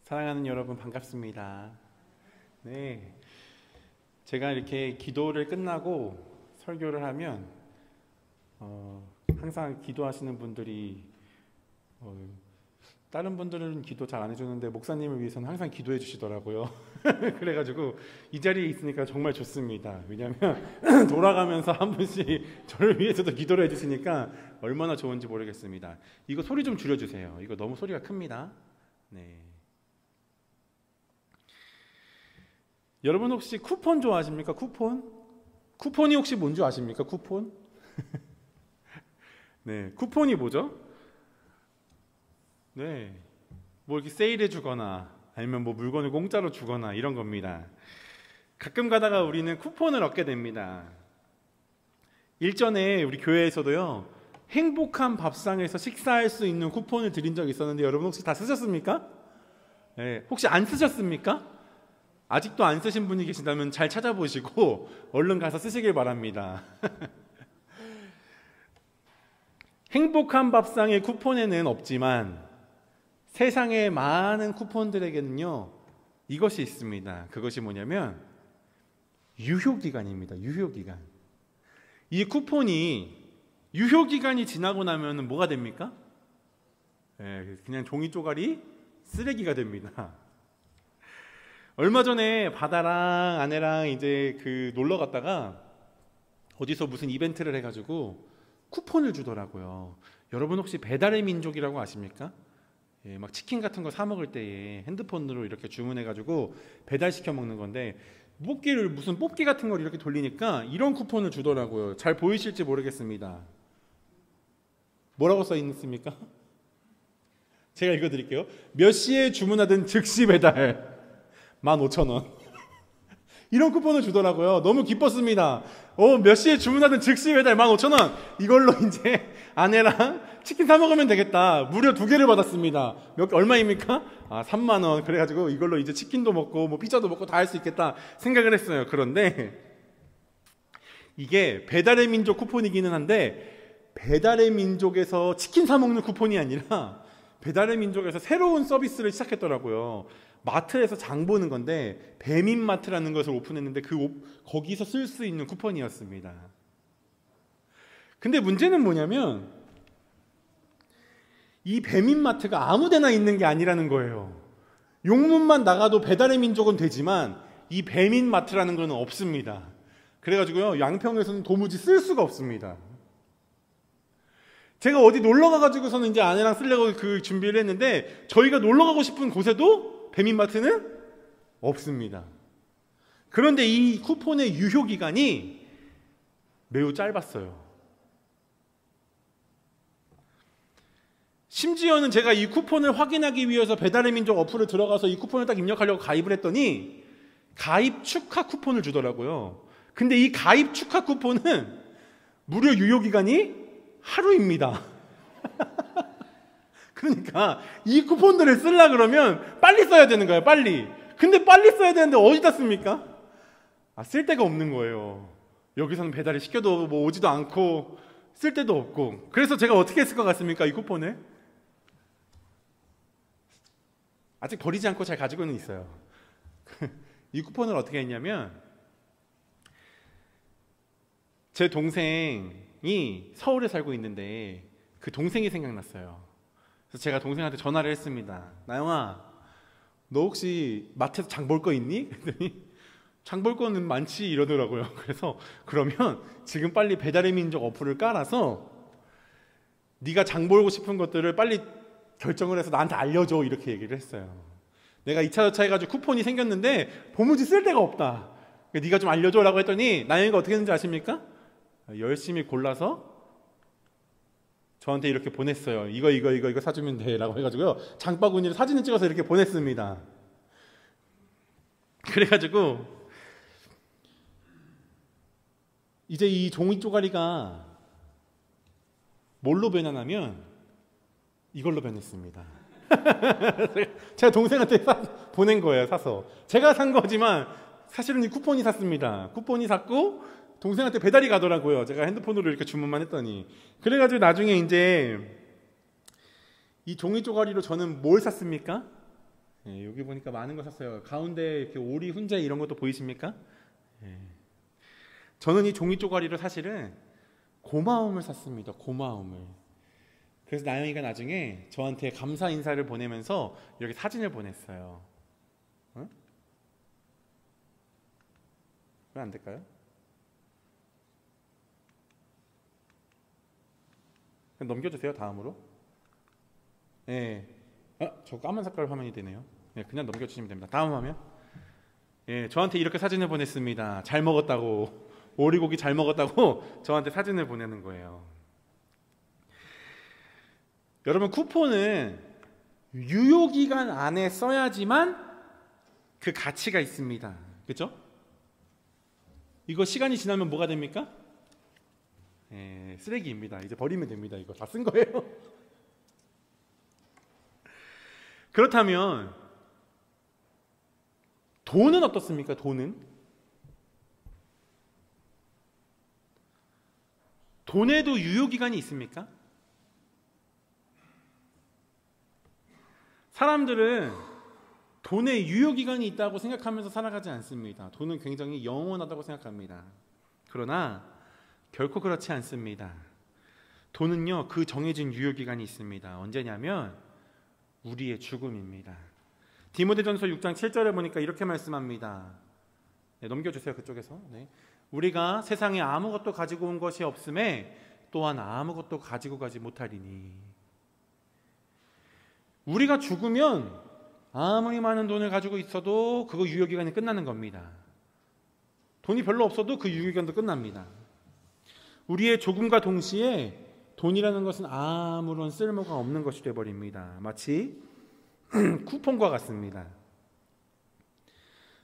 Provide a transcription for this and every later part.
사랑하는 여러분 반갑습니다. 네, 제가 이렇게 기도를 끝나고 설교를 하면 항상 기도하시는 분들이 다른 분들은 기도 잘 안 해주는데 목사님을 위해서는 항상 기도해 주시더라고요. 그래가지고 이 자리에 있으니까 정말 좋습니다. 왜냐하면 돌아가면서 한 분씩 저를 위해서도 기도를 해주시니까 얼마나 좋은지 모르겠습니다. 이거 소리 좀 줄여주세요. 이거 너무 소리가 큽니다. 네. 여러분 혹시 쿠폰 좋아하십니까? 쿠폰? 쿠폰이 혹시 뭔지 아십니까? 쿠폰? 네, 쿠폰이 뭐죠? 네, 뭐 이렇게 세일해 주거나 아니면 뭐 물건을 공짜로 주거나 이런 겁니다. 가끔 가다가 우리는 쿠폰을 얻게 됩니다. 일전에 우리 교회에서도요, 행복한 밥상에서 식사할 수 있는 쿠폰을 드린 적이 있었는데 여러분 혹시 다 쓰셨습니까? 네, 혹시 안 쓰셨습니까? 아직도 안 쓰신 분이 계신다면 잘 찾아보시고 얼른 가서 쓰시길 바랍니다. 행복한 밥상의 쿠폰에는 없지만 세상의 많은 쿠폰들에게는요, 이것이 있습니다. 그것이 뭐냐면 유효기간입니다. 유효기간. 이 쿠폰이 유효기간이 지나고 나면 뭐가 됩니까? 그냥 종이 쪼가리 쓰레기가 됩니다. 얼마 전에 바다랑 아내랑 이제 놀러 갔다가 어디서 무슨 이벤트를 해가지고 쿠폰을 주더라고요. 여러분 혹시 배달의 민족이라고 아십니까? 막 치킨 같은 거 사 먹을 때에 핸드폰으로 이렇게 주문해가지고 배달시켜 먹는 건데 무슨 뽑기 같은 걸 이렇게 돌리니까 이런 쿠폰을 주더라고요. 잘 보이실지 모르겠습니다. 뭐라고 써 있습니까? 제가 읽어드릴게요. 몇 시에 주문하든 즉시 배달 15,000원. 이런 쿠폰을 주더라고요. 너무 기뻤습니다. 몇 시에 주문하든 즉시 배달 15,000원. 이걸로 이제 아내랑 치킨 사 먹으면 되겠다. 무려 2개를 받았습니다. 얼마입니까? 3만원. 그래가지고 이걸로 이제 치킨도 먹고 뭐 피자도 먹고 다 할 수 있겠다 생각을 했어요. 그런데 이게 배달의 민족 쿠폰이기는 한데 배달의 민족에서 치킨 사 먹는 쿠폰이 아니라 배달의 민족에서 새로운 서비스를 시작했더라고요. 마트에서 장 보는 건데 배민마트라는 것을 오픈했는데 거기서 쓸 수 있는 쿠폰이었습니다. 근데 문제는 뭐냐면 이 배민마트가 아무데나 있는 게 아니라는 거예요. 용문만 나가도 배달의 민족은 되지만 이 배민마트라는 건 없습니다. 그래가지고요, 양평에서는 도무지 쓸 수가 없습니다. 제가 어디 놀러 가가지고서는 이제 아내랑 쓰려고 준비를 했는데 저희가 놀러 가고 싶은 곳에도 배민마트는 없습니다. 그런데 이 쿠폰의 유효기간이 매우 짧았어요. 심지어는 제가 이 쿠폰을 확인하기 위해서 배달의 민족 어플을 들어가서 이 쿠폰을 딱 입력하려고 가입을 했더니 가입 축하 쿠폰을 주더라고요. 근데 이 가입 축하 쿠폰은 무려 유효기간이 하루입니다. 그러니까 이 쿠폰들을 쓰려고 그러면 빨리 써야 되는 거예요. 빨리. 근데 빨리 써야 되는데 어디다 씁니까? 쓸 데가 없는 거예요. 여기서는 배달을 시켜도 뭐 오지도 않고 쓸 데도 없고. 그래서 제가 어떻게 했을 것 같습니까? 이 쿠폰을 아직 버리지 않고 잘 가지고는 있어요. 이 쿠폰을 어떻게 했냐면 제 동생이 서울에 살고 있는데 그 동생이 생각났어요. 그래서 제가 동생한테 전화를 했습니다. 나영아, 너 혹시 마트에서 장 볼 거 있니? 그랬더니 장 볼 거는 많지 이러더라고요. 그래서 그러면 지금 빨리 배달의 민족 어플을 깔아서 네가 장 보고 싶은 것들을 빨리 결정을 해서 나한테 알려줘 이렇게 얘기를 했어요. 내가 2차 저차 해가지고 쿠폰이 생겼는데 도무지 쓸 데가 없다. 네가 좀 알려줘 라고 했더니 나영이가 어떻게 했는지 아십니까? 열심히 골라서 저한테 이렇게 보냈어요. 이거 사주면 돼 라고 해가지고요, 장바구니를 사진을 찍어서 이렇게 보냈습니다. 그래가지고 이제 이 종이 쪼가리가 뭘로 변하냐면 이걸로 변했습니다. 제가 동생한테 보낸 거예요. 사서 제가 산 거지만 사실은 이 쿠폰이 샀습니다. 쿠폰이 샀고 동생한테 배달이 가더라고요. 제가 핸드폰으로 이렇게 주문만 했더니. 그래가지고 나중에 이제 이 종이 쪼가리로 저는 뭘 샀습니까? 여기 보니까 많은 거 샀어요. 가운데 이렇게 오리, 훈제 이런 것도 보이십니까? 저는 이 종이 쪼가리로 사실은 고마움을 샀습니다. 고마움을. 그래서 나영이가 나중에 저한테 감사 인사를 보내면서 이렇게 사진을 보냈어요. 응? 왜 안 될까요? 그냥 넘겨주세요. 다음으로. 저 까만 색깔 화면이 되네요. 그냥 넘겨주시면 됩니다. 다음 화면. 저한테 이렇게 사진을 보냈습니다. 잘 먹었다고, 오리고기 잘 먹었다고 저한테 사진을 보내는 거예요. 여러분, 쿠폰은 유효기간 안에 써야지만 그 가치가 있습니다. 그렇죠? 이거 시간이 지나면 뭐가 됩니까? 쓰레기입니다. 이제 버리면 됩니다. 이거 다 쓴 거예요. 그렇다면 돈은 어떻습니까? 돈에도 유효기간이 있습니까? 사람들은 돈에 유효기간이 있다고 생각하면서 살아가지 않습니다. 돈은 굉장히 영원하다고 생각합니다. 그러나 결코 그렇지 않습니다. 돈은요, 그 정해진 유효기간이 있습니다. 언제냐면 우리의 죽음입니다. 디모데전서 6장 7절에 보니까 이렇게 말씀합니다. 넘겨주세요. 그쪽에서. 우리가 세상에 아무것도 가지고 온 것이 없음에 또한 아무것도 가지고 가지 못하리니. 우리가 죽으면 아무리 많은 돈을 가지고 있어도 그거 유효기간이 끝나는 겁니다. 돈이 별로 없어도 그 유효기간도 끝납니다. 우리의 죽음과 동시에 돈이라는 것은 아무런 쓸모가 없는 것이 되어버립니다. 마치 쿠폰과 같습니다.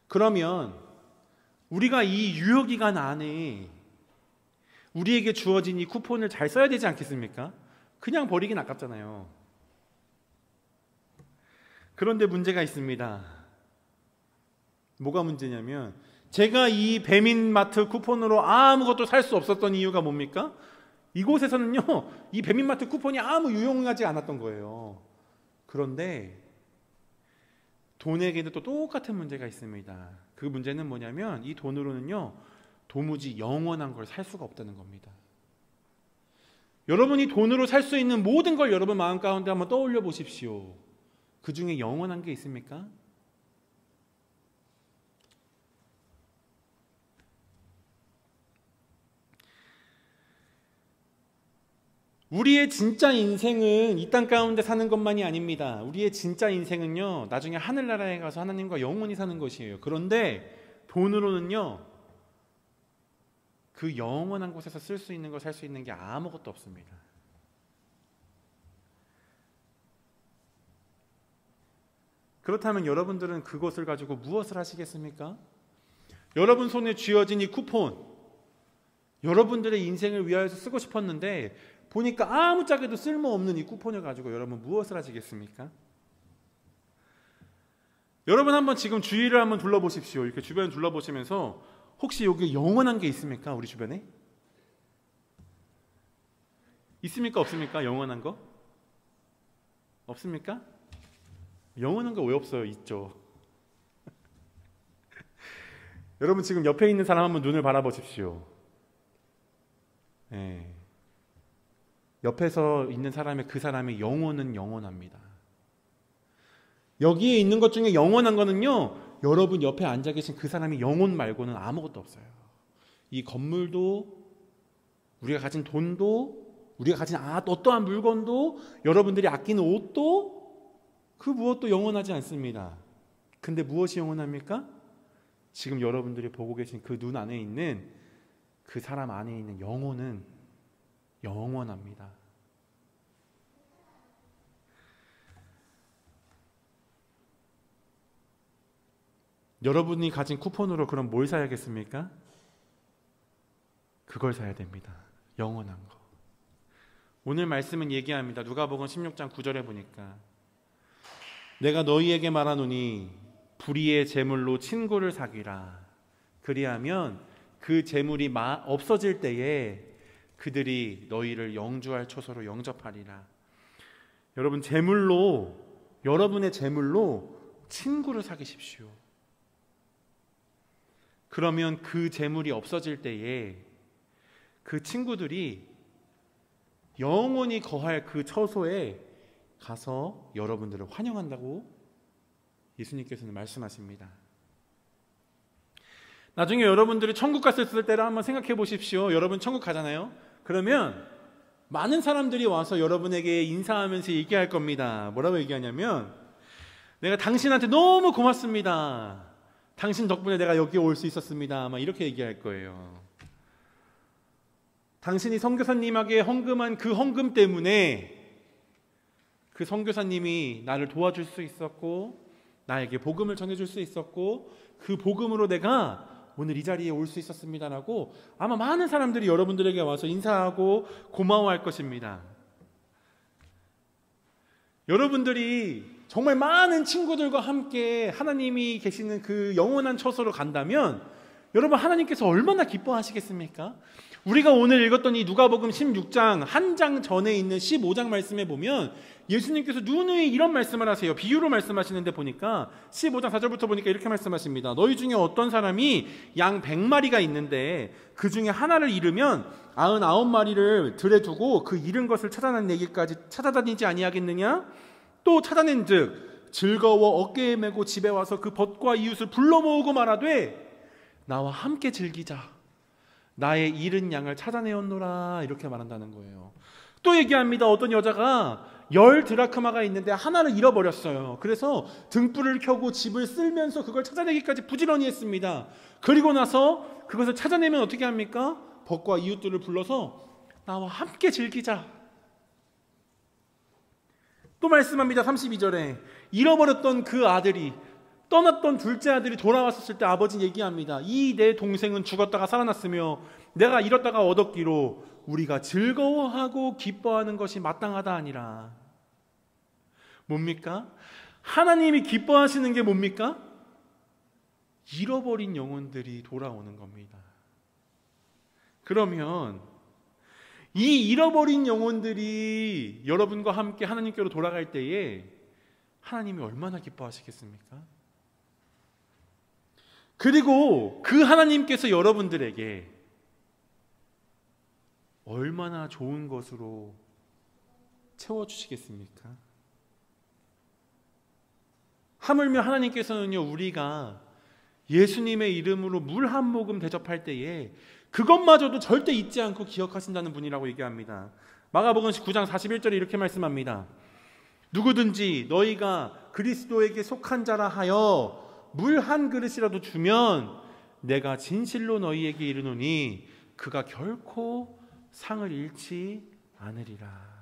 그러면 우리가 이 유효기간 안에 우리에게 주어진 이 쿠폰을 잘 써야 되지 않겠습니까? 그냥 버리긴 아깝잖아요. 그런데 문제가 있습니다. 뭐가 문제냐면 제가 이 배민마트 쿠폰으로 아무것도 살 수 없었던 이유가 뭡니까? 이곳에서는요, 이 배민마트 쿠폰이 아무 유용하지 않았던 거예요. 그런데 돈에게도 또 똑같은 문제가 있습니다. 그 문제는 뭐냐면 이 돈으로는요, 도무지 영원한 걸 살 수가 없다는 겁니다. 여러분이 돈으로 살 수 있는 모든 걸 여러분 마음 가운데 한번 떠올려 보십시오. 그 중에 영원한 게 있습니까? 우리의 진짜 인생은 이 땅 가운데 사는 것만이 아닙니다. 우리의 진짜 인생은요, 나중에 하늘나라에 가서 하나님과 영원히 사는 것이에요. 그런데 돈으로는요, 그 영원한 곳에서 쓸 수 있는 거, 살 수 있는 게 아무것도 없습니다. 그렇다면 여러분들은 그것을 가지고 무엇을 하시겠습니까? 여러분 손에 쥐어진 이 쿠폰, 여러분들의 인생을 위하여서 쓰고 싶었는데 보니까 아무짝에도 쓸모없는 이 쿠폰을 가지고 여러분 무엇을 하시겠습니까? 여러분 한번 지금 주위를 한번 둘러보십시오. 이렇게 주변을 둘러보시면서 혹시 여기 영원한 게 있습니까? 우리 주변에? 있습니까? 없습니까? 영원한 거? 없습니까? 영원한 거 왜 없어요? 있죠. 여러분 지금 옆에 있는 사람 한번 눈을 바라보십시오. 옆에서 있는 사람의 그 사람의 영혼은 영원합니다. 여기에 있는 것 중에 영원한 거는요, 여러분 옆에 앉아 계신 그 사람의 영혼 말고는 아무것도 없어요. 이 건물도, 우리가 가진 돈도, 우리가 가진 어떠한 물건도, 여러분들이 아끼는 옷도, 그 무엇도 영원하지 않습니다. 근데 무엇이 영원합니까? 지금 여러분들이 보고 계신 그 눈 안에 있는 그 사람 안에 있는 영혼은 영원합니다. 여러분이 가진 쿠폰으로 그럼 뭘 사야겠습니까? 그걸 사야 됩니다. 영원한 거. 오늘 말씀은 얘기합니다. 누가복음 16장 9절에 보니까 내가 너희에게 말하노니 불의의 재물로 친구를 사귀라. 그리하면 그 재물이 없어질 때에 그들이 너희를 영주할 초소로 영접하리라. 여러분, 여러분의 재물로 친구를 사귀십시오. 그러면 그 재물이 없어질 때에 그 친구들이 영원히 거할 그 처소에 가서 여러분들을 환영한다고 예수님께서는 말씀하십니다. 나중에 여러분들이 천국 갔을 때를 한번 생각해 보십시오. 여러분 천국 가잖아요. 그러면 많은 사람들이 와서 여러분에게 인사하면서 얘기할 겁니다. 뭐라고 얘기하냐면, 내가 당신한테 너무 고맙습니다. 당신 덕분에 내가 여기 올 수 있었습니다. 막 이렇게 얘기할 거예요. 당신이 선교사님에게 헌금한 그 헌금 때문에 그 선교사님이 나를 도와줄 수 있었고, 나에게 복음을 전해줄 수 있었고, 그 복음으로 내가 오늘 이 자리에 올 수 있었습니다라고 아마 많은 사람들이 여러분들에게 와서 인사하고 고마워할 것입니다. 여러분들이 정말 많은 친구들과 함께 하나님이 계시는 그 영원한 처소로 간다면 여러분, 하나님께서 얼마나 기뻐하시겠습니까? 우리가 오늘 읽었던 이 누가복음 16장 한 장 전에 있는 15장 말씀에 보면 예수님께서 누누이 이런 말씀을 하세요. 비유로 말씀하시는데 보니까 15장 4절부터 보니까 이렇게 말씀하십니다. 너희 중에 어떤 사람이 양 100마리가 있는데 그 중에 하나를 잃으면 99마리를 들에 두고 그 잃은 것을 찾아내기까지 찾아다니지 아니하겠느냐? 또 찾아낸즉 즐거워 어깨에 메고 집에 와서 그 벗과 이웃을 불러 모으고 말하되 나와 함께 즐기자. 나의 잃은 양을 찾아내었노라. 이렇게 말한다는 거예요. 또 얘기합니다. 어떤 여자가 10드라크마가 있는데 하나를 잃어버렸어요. 그래서 등불을 켜고 집을 쓸면서 그걸 찾아내기까지 부지런히 했습니다. 그리고 나서 그것을 찾아내면 어떻게 합니까? 벗과 이웃들을 불러서 나와 함께 즐기자. 또 말씀합니다. 32절에 잃어버렸던 그 아들이, 떠났던 둘째 아들이 돌아왔을 때 아버지는 얘기합니다. 이 내 동생은 죽었다가 살아났으며 내가 잃었다가 얻었기로 우리가 즐거워하고 기뻐하는 것이 마땅하다 아니라. 뭡니까? 하나님이 기뻐하시는 게 뭡니까? 잃어버린 영혼들이 돌아오는 겁니다. 그러면 이 잃어버린 영혼들이 여러분과 함께 하나님께로 돌아갈 때에 하나님이 얼마나 기뻐하시겠습니까? 그리고 그 하나님께서 여러분들에게 얼마나 좋은 것으로 채워주시겠습니까? 하물며 하나님께서는요, 우리가 예수님의 이름으로 물 한 모금 대접할 때에 그것마저도 절대 잊지 않고 기억하신다는 분이라고 얘기합니다. 마가복음 9장 41절에 이렇게 말씀합니다. 누구든지 너희가 그리스도에게 속한 자라 하여 물 한 그릇이라도 주면 내가 진실로 너희에게 이르노니 그가 결코 상을 잃지 않으리라.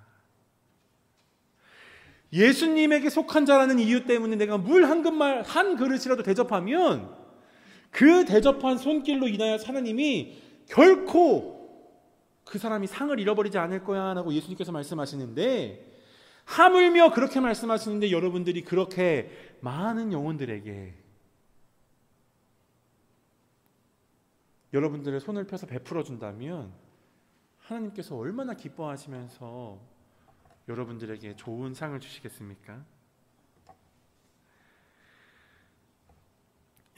예수님에게 속한 자라는 이유 때문에 내가 물 한 그릇이라도 대접하면 그 대접한 손길로 인하여 하나님이 결코 그 사람이 상을 잃어버리지 않을 거야 라고 예수님께서 말씀하시는데, 하물며 그렇게 말씀하시는데 여러분들이 그렇게 많은 영혼들에게 여러분들의 손을 펴서 베풀어 준다면 하나님께서 얼마나 기뻐하시면서 여러분들에게 좋은 상을 주시겠습니까?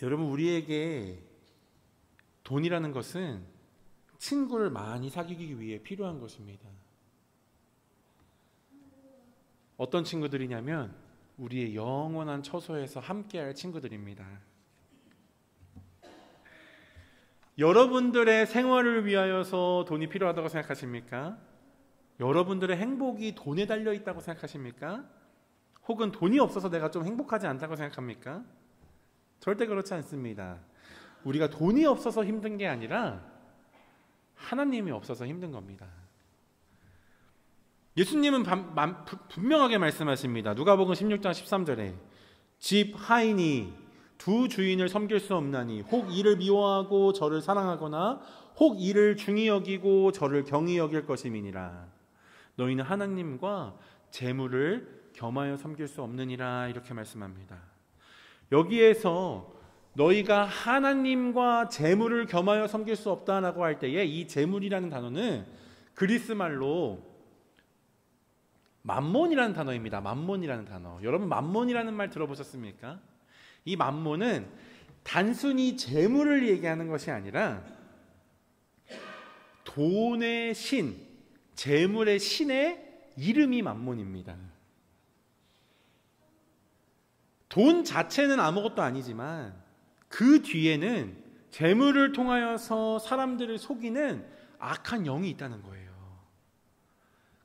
여러분, 우리에게 돈이라는 것은 친구를 많이 사귀기 위해 필요한 것입니다. 어떤 친구들이냐면 우리의 영원한 처소에서 함께할 친구들입니다. 여러분들의 생활을 위하여서 돈이 필요하다고 생각하십니까? 여러분들의 행복이 돈에 달려 있다고 생각하십니까? 혹은 돈이 없어서 내가 좀 행복하지 않다고 생각합니까? 절대 그렇지 않습니다. 우리가 돈이 없어서 힘든 게 아니라 하나님이 없어서 힘든 겁니다. 예수님은 분명하게 말씀하십니다. 누가복음 16장 13절에 집 하인이 두 주인을 섬길 수 없나니 혹 이를 미워하고 저를 사랑하거나 혹 이를 중히 여기고 저를 경히 여길 것임이니라. 너희는 하나님과 재물을 겸하여 섬길 수 없느니라. 이렇게 말씀합니다. 여기에서 너희가 하나님과 재물을 겸하여 섬길 수 없다라고 할 때에 이 재물이라는 단어는 그리스말로 맘몬이라는 단어입니다. 맘몬이라는 단어. 여러분, 맘몬이라는 말 들어보셨습니까? 이 만몬은 단순히 재물을 얘기하는 것이 아니라 돈의 신, 재물의 신의 이름이 만몬입니다. 돈 자체는 아무것도 아니지만 그 뒤에는 재물을 통하여서 사람들을 속이는 악한 영이 있다는 거예요.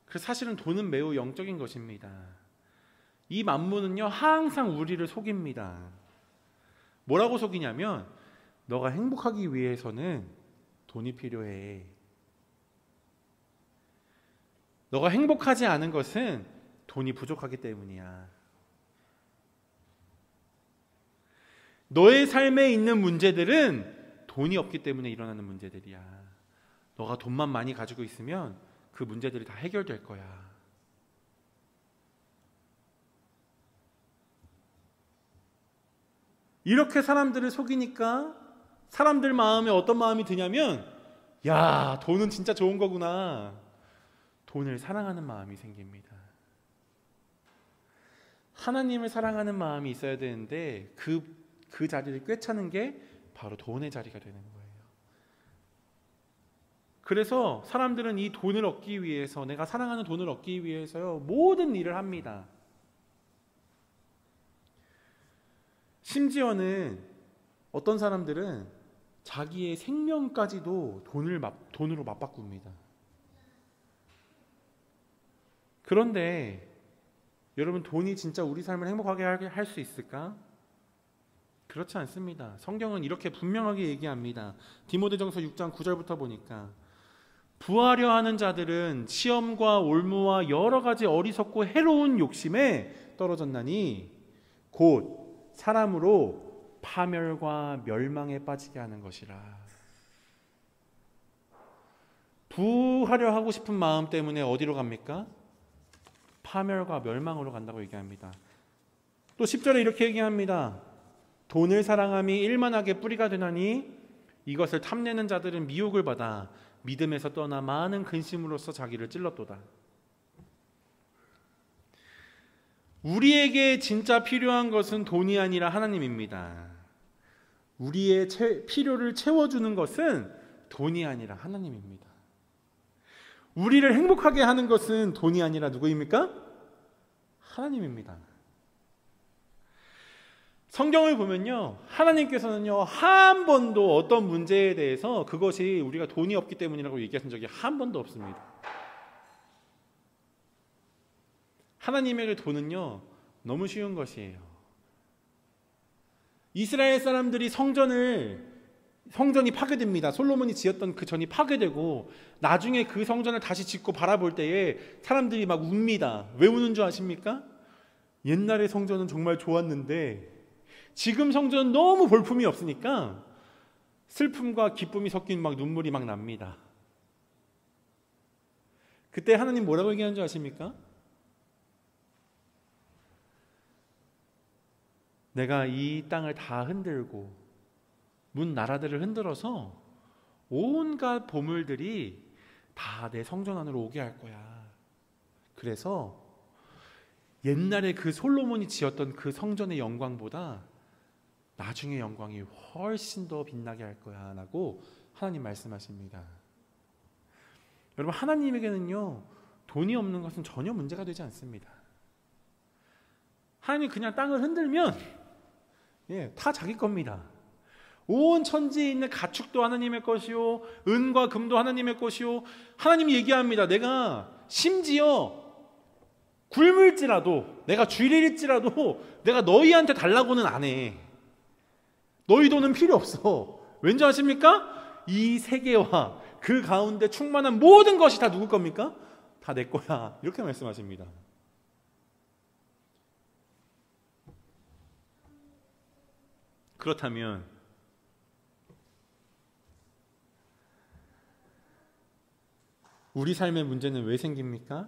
그래서 사실은 돈은 매우 영적인 것입니다. 이 만몬은요, 항상 우리를 속입니다. 뭐라고 속이냐면, 너가 행복하기 위해서는 돈이 필요해. 너가 행복하지 않은 것은 돈이 부족하기 때문이야. 너의 삶에 있는 문제들은 돈이 없기 때문에 일어나는 문제들이야. 너가 돈만 많이 가지고 있으면 그 문제들이 다 해결될 거야. 이렇게 사람들을 속이니까 사람들 마음에 어떤 마음이 드냐면, 야, 돈은 진짜 좋은 거구나. 돈을 사랑하는 마음이 생깁니다. 하나님을 사랑하는 마음이 있어야 되는데 그 자리를 꿰차는 게 바로 돈의 자리가 되는 거예요. 그래서 사람들은 이 돈을 얻기 위해서, 내가 사랑하는 돈을 얻기 위해서요, 모든 일을 합니다. 심지어는 어떤 사람들은 자기의 생명까지도 돈으로 맞바꿉니다. 그런데 여러분, 돈이 진짜 우리 삶을 행복하게 할 수 있을까? 그렇지 않습니다. 성경은 이렇게 분명하게 얘기합니다. 디모데전서 6장 9절부터 보니까, 부하려 하는 자들은 시험과 올무와 여러 가지 어리석고 해로운 욕심에 떨어졌나니 곧 사람으로 파멸과 멸망에 빠지게 하는 것이라. 부하려 하고 싶은 마음 때문에 어디로 갑니까? 파멸과 멸망으로 간다고 얘기합니다. 또 10절에 이렇게 얘기합니다. 돈을 사랑함이 일만하게 뿌리가 되나니 이것을 탐내는 자들은 미혹을 받아 믿음에서 떠나 많은 근심으로써 자기를 찔렀도다. 우리에게 진짜 필요한 것은 돈이 아니라 하나님입니다. 우리의 필요를 채워주는 것은 돈이 아니라 하나님입니다. 우리를 행복하게 하는 것은 돈이 아니라 누구입니까? 하나님입니다. 성경을 보면요, 하나님께서는요, 한 번도 어떤 문제에 대해서 그것이 우리가 돈이 없기 때문이라고 얘기하신 적이 한 번도 없습니다. 하나님에게 돈은요, 너무 쉬운 것이에요. 이스라엘 사람들이 성전이 파괴됩니다. 솔로몬이 지었던 그 전이 파괴되고, 나중에 그 성전을 다시 짓고 바라볼 때에 사람들이 막 웁니다. 왜 우는 줄 아십니까? 옛날의 성전은 정말 좋았는데 지금 성전은 너무 볼품이 없으니까 슬픔과 기쁨이 섞인 막 눈물이 막 납니다. 그때 하나님 뭐라고 얘기하는 줄 아십니까? 내가 이 땅을 다 흔들고 문 나라들을 흔들어서 온갖 보물들이 다 내 성전 안으로 오게 할 거야. 그래서 옛날에 그 솔로몬이 지었던 그 성전의 영광보다 나중에 영광이 훨씬 더 빛나게 할 거야 라고 하나님 말씀하십니다. 여러분, 하나님에게는요, 돈이 없는 것은 전혀 문제가 되지 않습니다. 하나님 그냥 땅을 흔들면 다 자기 겁니다. 온 천지에 있는 가축도 하나님의 것이요, 은과 금도 하나님의 것이요. 하나님이 얘기합니다. 내가 심지어 굶을지라도, 내가 주일일지라도 내가 너희한테 달라고는 안 해. 너희 돈은 필요 없어. 왠지 아십니까? 이 세계와 그 가운데 충만한 모든 것이 다 누구 겁니까? 다 내 거야. 이렇게 말씀하십니다. 그렇다면 우리 삶의 문제는 왜 생깁니까?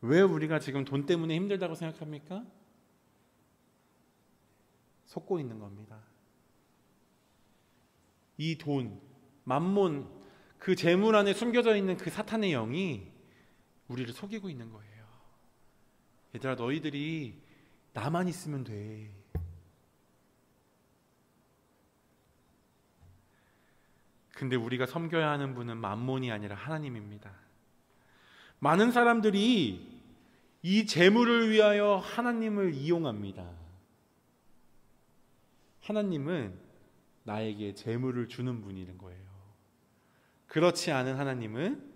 왜 우리가 지금 돈 때문에 힘들다고 생각합니까? 속고 있는 겁니다. 이 돈, 만몬, 그 재물 안에 숨겨져 있는 그 사탄의 영이 우리를 속이고 있는 거예요. 얘들아, 너희들이 나만 있으면 돼. 근데 우리가 섬겨야 하는 분은 만몬이 아니라 하나님입니다. 많은 사람들이 이 재물을 위하여 하나님을 이용합니다. 하나님은 나에게 재물을 주는 분이는 거예요. 그렇지 않은 하나님은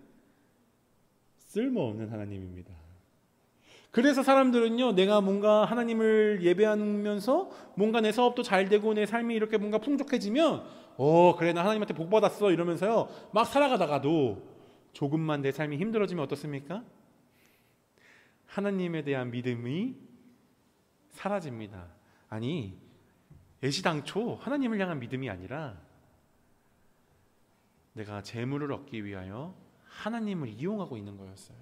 쓸모없는 하나님입니다. 그래서 사람들은요, 내가 뭔가 하나님을 예배하면서 뭔가 내 사업도 잘 되고 내 삶이 이렇게 뭔가 풍족해지면 그래, 나 하나님한테 복 받았어 이러면서요 막 살아가다가도 조금만 내 삶이 힘들어지면 어떻습니까? 하나님에 대한 믿음이 사라집니다. 아니, 애시당초 하나님을 향한 믿음이 아니라 내가 재물을 얻기 위하여 하나님을 이용하고 있는 거였어요.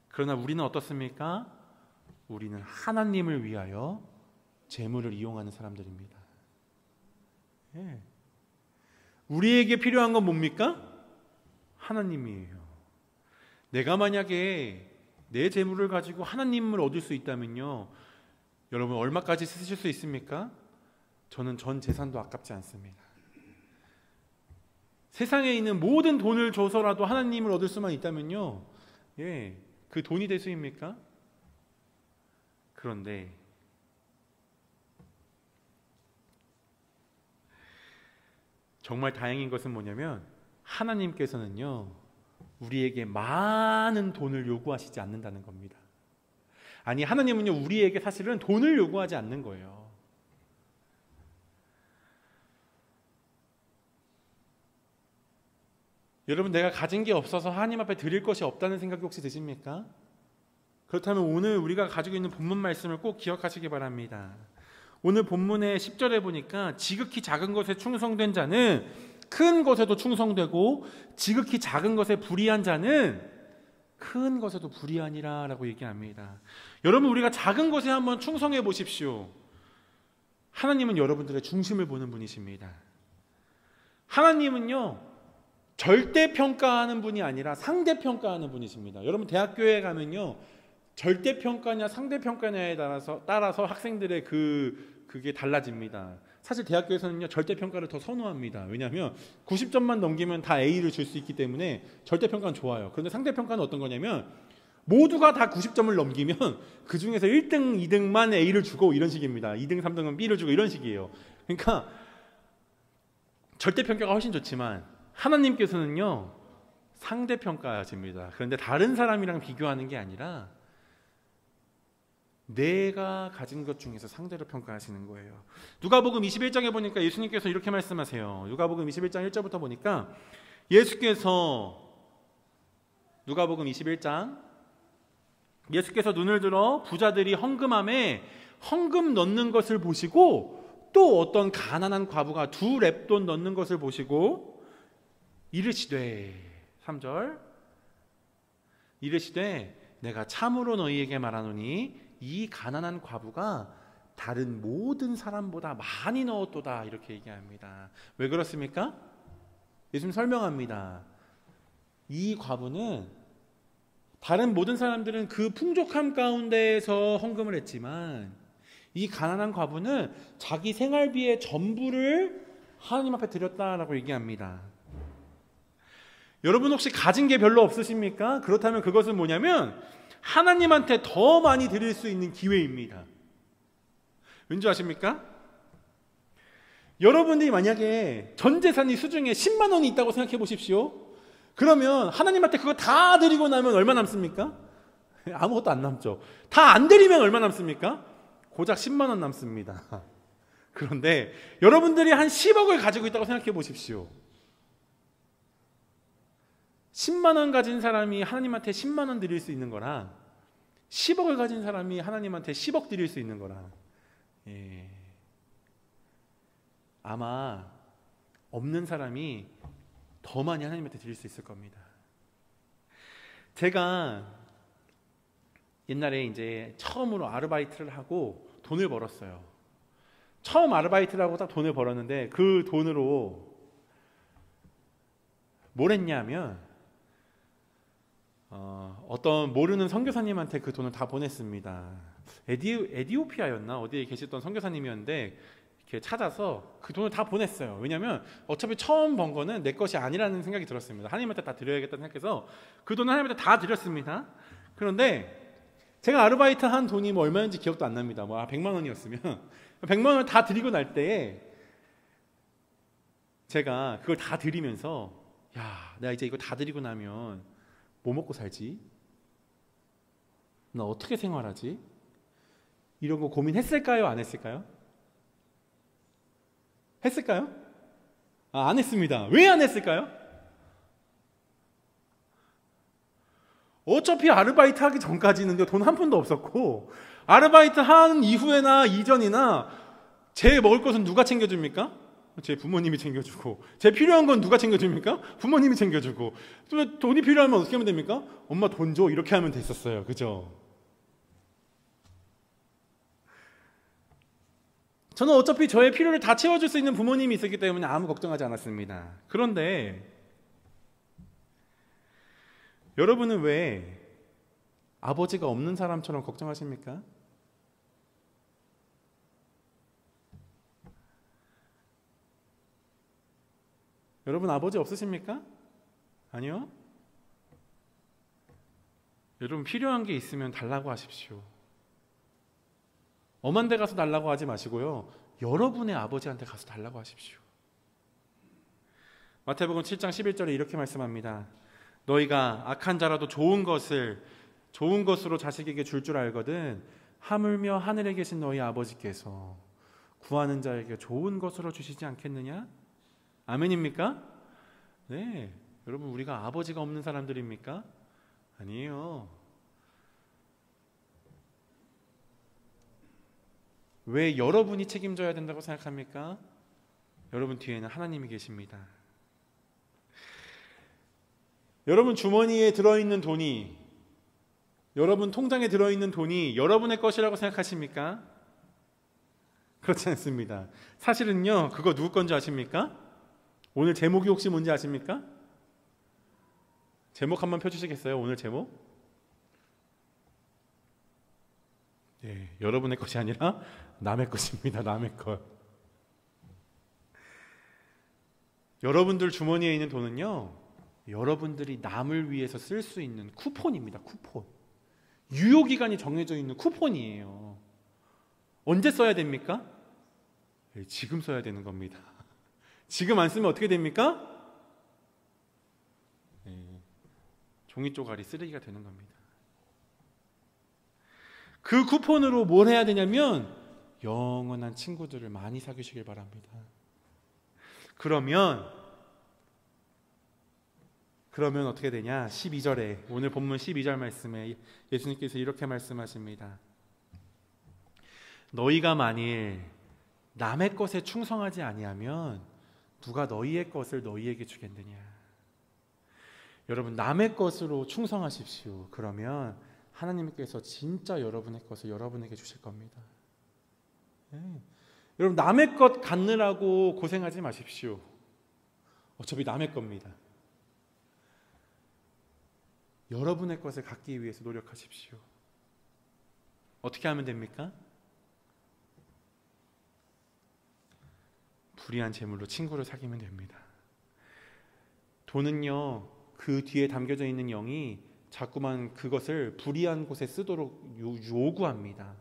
그러나 우리는 어떻습니까? 우리는 하나님을 위하여 재물을 이용하는 사람들입니다. 예. 우리에게 필요한 건 뭡니까? 하나님이에요. 내가 만약에 내 재물을 가지고 하나님을 얻을 수 있다면요, 여러분 얼마까지 쓰실 수 있습니까? 저는 전 재산도 아깝지 않습니다. 세상에 있는 모든 돈을 줘서라도 하나님을 얻을 수만 있다면요, 그 돈이 대수입니까? 그런데 정말 다행인 것은 뭐냐면 하나님께서는요, 우리에게 많은 돈을 요구하시지 않는다는 겁니다. 아니, 하나님은요, 우리에게 사실은 돈을 요구하지 않는 거예요. 여러분, 내가 가진 게 없어서 하나님 앞에 드릴 것이 없다는 생각이 혹시 드십니까? 그렇다면 오늘 우리가 가지고 있는 본문 말씀을 꼭 기억하시기 바랍니다. 오늘 본문의 10절에 보니까 지극히 작은 것에 충성된 자는 큰 것에도 충성되고 지극히 작은 것에 불의한 자는 큰 것에도 불의하니라 라고 얘기합니다. 여러분, 우리가 작은 것에 한번 충성해 보십시오. 하나님은 여러분들의 중심을 보는 분이십니다. 하나님은요, 절대평가하는 분이 아니라 상대평가하는 분이십니다. 여러분, 대학교에 가면요, 절대평가냐 상대평가냐에 따라서 학생들의 그게 달라집니다. 사실 대학교에서는요, 절대평가를 더 선호합니다. 왜냐하면 90점만 넘기면 다 A를 줄 수 있기 때문에 절대평가는 좋아요. 그런데 상대평가는 어떤 거냐면 모두가 다 90점을 넘기면 그 중에서 1등, 2등만 A를 주고 이런 식입니다. 2등, 3등은 B를 주고 이런 식이에요. 그러니까 절대평가가 훨씬 좋지만 하나님께서는요, 상대평가하십니다. 그런데 다른 사람이랑 비교하는 게 아니라 내가 가진 것 중에서 상대로 평가하시는 거예요. 누가복음 21장에 보니까 예수님께서 이렇게 말씀하세요. 누가복음 21장 1절부터 보니까 예수께서 누가복음 21장 예수께서 눈을 들어 부자들이 헌금함에 헌금 넣는 것을 보시고 또 어떤 가난한 과부가 2렙돈 넣는 것을 보시고 이르시되 3절 이르시되 내가 참으로 너희에게 말하노니 이 가난한 과부가 다른 모든 사람보다 많이 넣었도다 이렇게 얘기합니다. 왜 그렇습니까? 예수님 설명합니다. 이 과부는 다른 모든 사람들은 그 풍족함 가운데에서 헌금을 했지만 이 가난한 과부는 자기 생활비의 전부를 하나님 앞에 드렸다라고 얘기합니다. 여러분 혹시 가진 게 별로 없으십니까? 그렇다면 그것은 뭐냐면 하나님한테 더 많이 드릴 수 있는 기회입니다. 왠지 아십니까? 여러분들이 만약에 전 재산이 수중에 10만 원이 있다고 생각해 보십시오. 그러면 하나님한테 그거 다 드리고 나면 얼마 남습니까? 아무것도 안 남죠. 다 안 드리면 얼마 남습니까? 고작 10만 원 남습니다. 그런데 여러분들이 한 10억을 가지고 있다고 생각해 보십시오. 10만 원 가진 사람이 하나님한테 10만 원 드릴 수 있는 거랑 10억을 가진 사람이 하나님한테 10억 드릴 수 있는 거랑 아마 없는 사람이 더 많이 하나님한테 드릴 수 있을 겁니다. 제가 옛날에 이제 처음으로 아르바이트를 하고 돈을 벌었어요. 처음 아르바이트를 하고 딱 돈을 벌었는데 그 돈으로 뭘 했냐면 어떤 모르는 선교사님한테 그 돈을 다 보냈습니다. 에디오피아였나 어디에 계셨던 선교사님이었는데 이렇게 찾아서 그 돈을 다 보냈어요. 왜냐하면 어차피 처음 번 거는 내 것이 아니라는 생각이 들었습니다. 하나님한테 다 드려야겠다는 생각해서 그 돈을 하나님한테 다 드렸습니다. 그런데 제가 아르바이트 한 돈이 뭐 얼마인지 기억도 안 납니다. 뭐 100만 원이었으면 100만 원을 다 드리고 날 때에 제가 그걸 다 드리면서 야, 내가 이제 이거 다 드리고 나면 뭐 먹고 살지? 나 어떻게 생활하지? 이런 거 고민했을까요? 안 했을까요? 했을까요? 안 했습니다. 왜 안 했을까요? 어차피 아르바이트 하기 전까지는 돈 한 푼도 없었고 아르바이트 한 이후에나 이전이나 제 먹을 것은 누가 챙겨줍니까? 제 부모님이 챙겨주고 제 필요한 건 누가 챙겨줍니까? 부모님이 챙겨주고 또 돈이 필요하면 어떻게 하면 됩니까? 엄마 돈 줘 이렇게 하면 됐었어요. 그죠? 저는 어차피 저의 필요를 다 채워줄 수 있는 부모님이 있었기 때문에 아무 걱정하지 않았습니다. 그런데 여러분은 왜 아버지가 없는 사람처럼 걱정하십니까? 여러분 아버지 없으십니까? 아니요. 여러분 필요한 게 있으면 달라고 하십시오. 엄한 데 가서 달라고 하지 마시고요. 여러분의 아버지한테 가서 달라고 하십시오. 마태복음 7장 11절에 이렇게 말씀합니다. 너희가 악한 자라도 좋은 것으로 자식에게 줄 알거든 하물며 하늘에 계신 너희 아버지께서 구하는 자에게 좋은 것으로 주시지 않겠느냐? 아멘입니까? 네. 여러분 우리가 아버지가 없는 사람들입니까? 아니에요. 왜 여러분이 책임져야 된다고 생각합니까? 여러분 뒤에는 하나님이 계십니다. 여러분 주머니에 들어있는 돈이 여러분 통장에 들어있는 돈이 여러분의 것이라고 생각하십니까? 그렇지 않습니다. 사실은요 그거 누구 건지 아십니까? 오늘 제목이 혹시 뭔지 아십니까? 제목 한번 펴주시겠어요? 오늘 제목? 네, 여러분의 것이 아니라 남의 것입니다. 남의 것. 여러분들 주머니에 있는 돈은요 여러분들이 남을 위해서 쓸 수 있는 쿠폰입니다. 쿠폰. 유효기간이 정해져 있는 쿠폰이에요. 언제 써야 됩니까? 네, 지금 써야 되는 겁니다. 지금 안 쓰면 어떻게 됩니까? 네, 종이 쪼가리 쓰레기가 되는 겁니다. 그 쿠폰으로 뭘 해야 되냐면 영원한 친구들을 많이 사귀시길 바랍니다. 그러면 어떻게 되냐? 12절에 오늘 본문 12절 말씀에 예수님께서 이렇게 말씀하십니다. 너희가 만일 남의 것에 충성하지 아니하면 누가 너희의 것을 너희에게 주겠느냐? 여러분 남의 것으로 충성하십시오. 그러면 하나님께서 진짜 여러분의 것을 여러분에게 주실 겁니다. 네. 여러분 남의 것 갖느라고 고생하지 마십시오. 어차피 남의 겁니다. 여러분의 것을 갖기 위해서 노력하십시오. 어떻게 하면 됩니까? 불의한 재물로 친구를 사귀면 됩니다. 돈은요 그 뒤에 담겨져 있는 영이 자꾸만 그것을 불의한 곳에 쓰도록 요구합니다.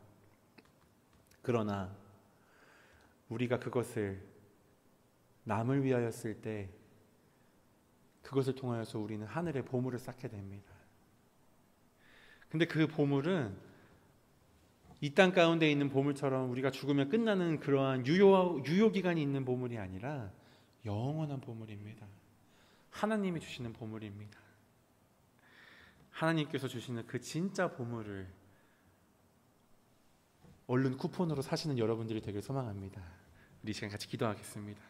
그러나 우리가 그것을 남을 위하여 쓸 때 그것을 통하여서 우리는 하늘의 보물을 쌓게 됩니다. 근데 그 보물은 이 땅 가운데 있는 보물처럼 우리가 죽으면 끝나는 그러한 유효기간이 있는 보물이 아니라 영원한 보물입니다. 하나님이 주시는 보물입니다. 하나님께서 주시는 그 진짜 보물을 얼른 쿠폰으로 사시는 여러분들이 되길 소망합니다. 우리 시간 같이 기도하겠습니다.